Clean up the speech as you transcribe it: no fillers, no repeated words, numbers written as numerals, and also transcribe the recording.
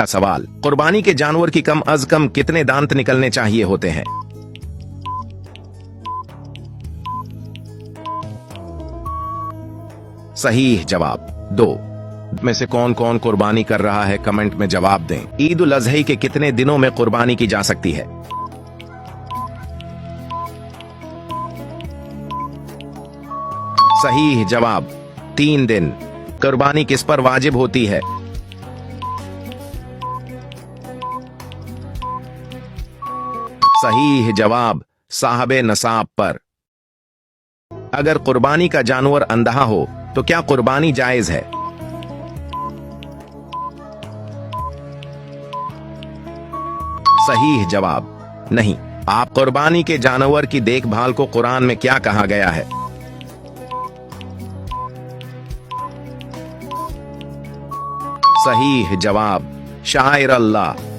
का सवाल, कुर्बानी के जानवर की कम अज कम कितने दांत निकलने चाहिए होते हैं? सही जवाब 2। में से कौन कौन कुर्बानी कर रहा है, कमेंट में जवाब दें। ईद उल अजहा के कितने दिनों में कुर्बानी की जा सकती है? सही जवाब 3 दिन। कुर्बानी किस पर वाजिब होती है? सही जवाब साहबे नसाब पर। अगर कुर्बानी का जानवर अंधा हो तो क्या कुर्बानी जायज है? सही जवाब नहीं। आप कुर्बानी के जानवर की देखभाल को कुरान में क्या कहा गया है? सही जवाब शायर अल्लाह।